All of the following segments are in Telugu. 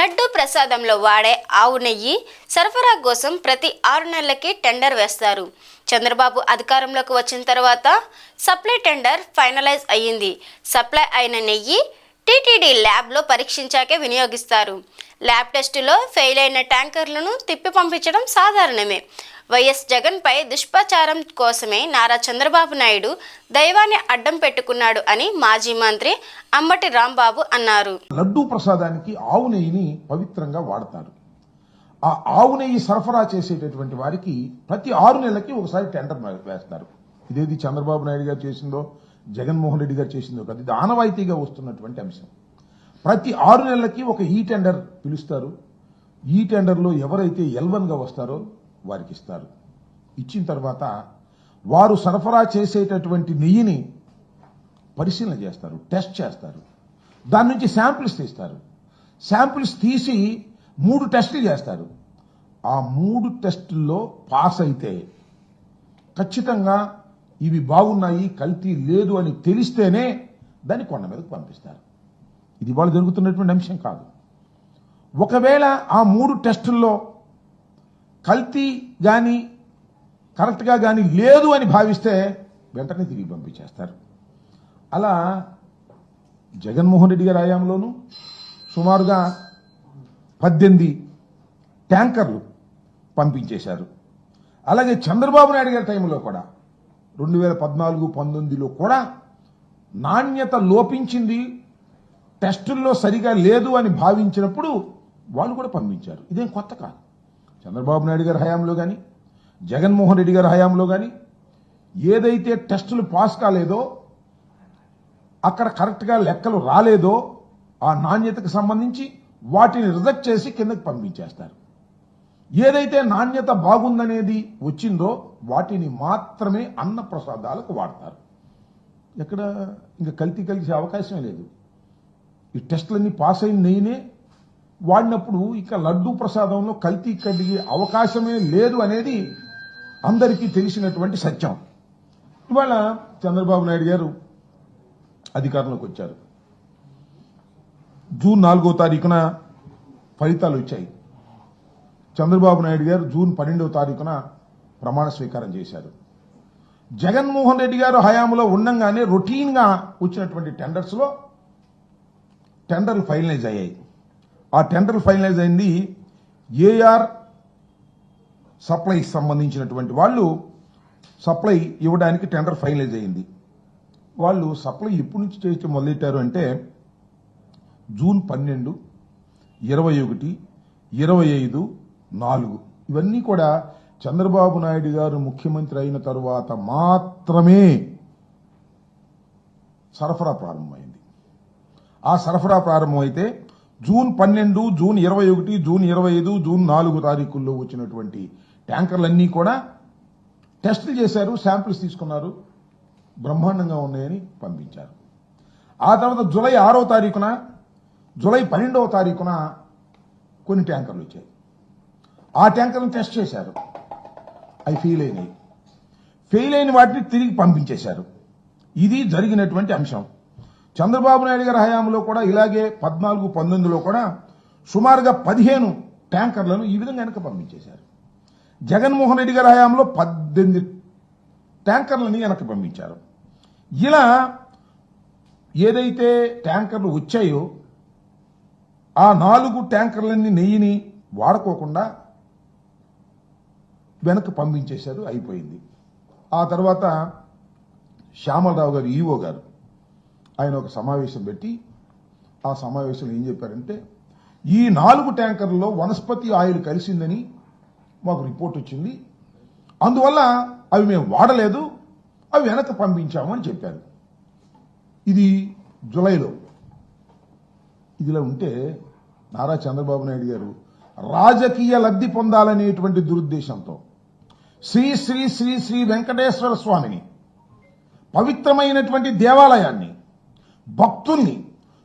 లడ్డూ ప్రసాదంలో వాడే ఆవు నెయ్యి సరఫరా కోసం ప్రతి 6 నెలలకి టెండర్ వేస్తారు. చంద్రబాబు అధికారంలోకి వచ్చిన తర్వాత సప్లై టెండర్ ఫైనలైజ్ అయ్యింది. సప్లై అయిన నెయ్యి టీటీడీ ల్యాబ్లో పరీక్షించాకే వినియోగిస్తారు. ల్యాబ్ టెస్టులో ఫెయిల్ అయిన ట్యాంకర్లను తిప్పి పంపించడం సాధారణమే. వైఎస్ జగన్పై దుష్ప్రచారం కోసమే నారా చంద్రబాబు నాయుడు దైవాన్ని అడ్డం పెట్టుకున్నాడు అని మాజీ మంత్రి అంబటి రాంబాబు అన్నారు. లడ్డూ ప్రసాదానికి ఆవు నెయ్యిని పవిత్రంగా వాడతారు. ఆ ఆవు నెయ్యి సరఫరా చేసేటటువంటి వారికి ప్రతి 6 నెలలకి ఒకసారి టెండర్ వేస్తారు. ఇదేది చంద్రబాబు నాయుడు గారు చేసిందో జగన్మోహన్ రెడ్డి గారు చేసిందో కదా, ఇది ఆనవాయితీగా వస్తున్నటువంటి అంశం. ప్రతి 6 నెలలకి ఒక ఈ టెండర్ పిలుస్తారు. ఈ టెండర్లో ఎవరైతే L1గా వస్తారో వారికి ఇస్తారు. ఇచ్చిన తర్వాత వారు సరఫరా చేసేటటువంటి నెయ్యిని పరిశీలన చేస్తారు, టెస్ట్ చేస్తారు. దాని నుంచి శాంపిల్స్ తీస్తారు. శాంపిల్స్ తీసి 3 టెస్టులు చేస్తారు. ఆ 3 టెస్టుల్లో పాస్ అయితే ఖచ్చితంగా ఇవి బాగున్నాయి, కల్తీ లేదు అని తెలిస్తేనే దాన్ని కొండ మీదకు పంపిస్తారు. ఇది వాళ్ళు జరుగుతున్నటువంటి అంశం కాదు. ఒకవేళ ఆ 3 టెస్టుల్లో కల్తీ కానీ కరెక్ట్గా కానీ లేదు అని భావిస్తే వెంటనే తిరిగి పంపించేస్తారు. అలా జగన్మోహన్ రెడ్డి గారి హయాంలోనూ సుమారుగా 18 ట్యాంకర్లు పంపించేశారు. అలాగే చంద్రబాబు నాయుడు గారి టైంలో కూడా 2014-19లో కూడా నాణ్యత లోపించింది, టెస్టుల్లో సరిగా లేదు అని భావించినప్పుడు వాళ్ళు కూడా పంపించారు. ఇదేం కొత్త కాదు. చంద్రబాబు నాయుడు గారి హయాంలో కానీ జగన్మోహన్ రెడ్డి గారి హయాంలో కానీ ఏదైతే టెస్టులు పాస్ కాలేదో, అక్కడ కరెక్ట్గా లెక్కలు రాలేదో ఆ నాణ్యతకు సంబంధించి వాటిని రిజెక్ట్ చేసి కిందకి పంపించేస్తారు. ఏదైతే నాణ్యత బాగుందనేది వచ్చిందో వాటిని మాత్రమే అన్న ప్రసాదాలకు వాడతారు. ఎక్కడ ఇంకా కల్తీ కలిసే అవకాశమే లేదు. ఈ టెస్టులన్నీ పాస్ అయిన నెయ్యినే వాడినప్పుడు ఇక లడ్డూ ప్రసాదంలో కల్తీ కలిగే అవకాశమే లేదు అనేది అందరికీ తెలిసినటువంటి సత్యం. ఇవాళ చంద్రబాబు నాయుడు గారు అధికారంలోకి వచ్చారు. జూన్ 4వ తారీఖున ఫలితాలు వచ్చాయి. చంద్రబాబు నాయుడు గారు జూన్ 12వ తారీఖున ప్రమాణ స్వీకారం చేశారు. జగన్మోహన్ రెడ్డి గారు హయాంలో ఉండంగానే రొటీన్గా వచ్చినటువంటి టెండర్స్లో టెండర్లు ఫైనలైజ్ అయ్యాయి. ఆ టెండర్లు ఫైనలైజ్ అయింది ఏఆర్ సప్లైకి సంబంధించినటువంటి వాళ్ళు సప్లై ఇవ్వడానికి టెండర్ ఫైనలైజ్ అయింది. వాళ్ళు సప్లై ఎప్పటి నుంచి చేయటం మొదలెట్టారు అంటే జూన్ 12, 21, 25, 4 ఇవన్నీ కూడా చంద్రబాబు నాయుడు గారు ముఖ్యమంత్రి అయిన తరువాత మాత్రమే సరఫరా ప్రారంభమైంది. ఆ సరఫరా ప్రారంభమైతే జూన్ 12, జూన్ 21, జూన్ 25, జూన్ 4 తారీఖుల్లో వచ్చినటువంటి ట్యాంకర్లన్నీ కూడా టెస్టులు చేశారు, శాంపిల్స్ తీసుకున్నారు, బ్రహ్మాండంగా ఉన్నాయని పంపించారు. ఆ తర్వాత జూలై 6వ తారీఖున, జూలై 12వ తారీఖున కొన్ని ట్యాంకర్లు వచ్చాయి. ఆ ట్యాంకర్లను టెస్ట్ చేశారు, అవి ఫెయిల్ అయినాయి. ఫెయిల్ అయిన వాటిని తిరిగి పంపించేశారు. ఇది జరిగినటువంటి అంశం. చంద్రబాబు నాయుడు గారి హయాంలో కూడా ఇలాగే 14-19లో కూడా సుమారుగా 15 ట్యాంకర్లను ఈ విధంగా వెనక పంపించేశారు. జగన్మోహన్ రెడ్డి గారి హయాంలో 18 ట్యాంకర్లని వెనక్కి పంపించారు. ఇలా ఏదైతే ట్యాంకర్లు వచ్చాయో ఆ 4 ట్యాంకర్లన్నీ నెయ్యిని వాడుకోకుండా వెనక్కి పంపించేశారు, అయిపోయింది. ఆ తర్వాత శ్యామలరావు గారు ఈఓ గారు ఆయన ఒక సమావేశం పెట్టి ఆ సమావేశంలో ఏం చెప్పారంటే ఈ 4 ట్యాంకర్లలో వనస్పతి ఆయిల్ కలిసిందని మాకు రిపోర్ట్ వచ్చింది, అందువల్ల అవి మేము వాడలేదు, అవి వెనక్కి పంపించాము అని చెప్పారు. ఇది జులైలో. ఇదిలా ఉంటే నారా చంద్రబాబు నాయుడు గారు రాజకీయ లబ్ధి పొందాలనేటువంటి దురుద్దేశంతో శ్రీ శ్రీ శ్రీ శ్రీ వెంకటేశ్వర స్వామిని, పవిత్రమైనటువంటి దేవాలయాన్ని, భక్తుల్ని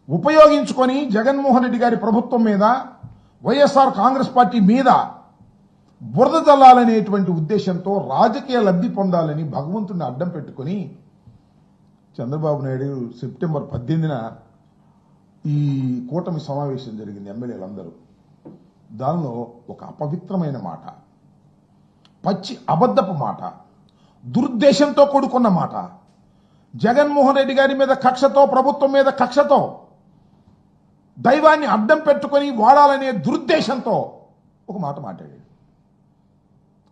ఉపయోగించుకొని జగన్మోహన్ రెడ్డి గారి ప్రభుత్వం మీద, వైఎస్ఆర్ కాంగ్రెస్ పార్టీ మీద బురద జల్లాలనేటువంటి ఉద్దేశంతో రాజకీయ లబ్ధి పొందాలని భగవంతుడిని అడ్డం పెట్టుకుని చంద్రబాబు నాయుడు సెప్టెంబర్ 18న ఈ కూటమి సమావేశం జరిగింది ఎమ్మెల్యేలందరూ. దానిలో ఒక అపవిత్రమైన మాట, పచ్చి అబద్ధపు మాట, దురుద్దేశంతో కూడుకున్న మాట, జగన్మోహన్ రెడ్డి గారి మీద కక్షతో, ప్రభుత్వం మీద కక్షతో, దైవాన్ని అడ్డం పెట్టుకొని వాడాలనే దురుద్దేశంతో ఒక మాట మాట్లాడాడు.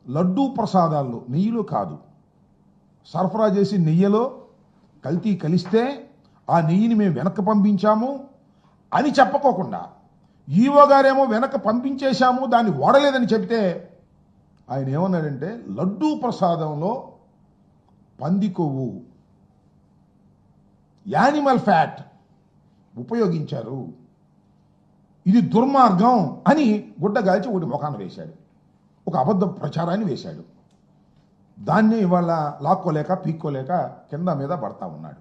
లడ్డూ ప్రసాదాల్లో నెయ్యిలో కాదు, సరఫరా చేసి నెయ్యిలో కల్తీ కలిస్తే ఆ నెయ్యిని మేము వెనక్కి పంపించాము అని చెప్పుకోకుండా, ఈవో గారేమో వెనక్కి పంపించేశాము దాన్ని వాడలేదని చెబితే ఆయన ఏమన్నాడంటే లడ్డూ ప్రసాదంలో పంది కొవ్వు, యానిమల్ ఫ్యాట్ ఉపయోగించారు, ఇది దుర్మార్గం అని గుడ్డగాల్చి ఒకటి ముఖాన వేశాడు. ఒక అబద్ధ ప్రచారాన్ని వేశాడు. దాన్ని ఇవాళ లాక్కోలేక పీక్కోలేక కింద మీద పడతా ఉన్నాడు.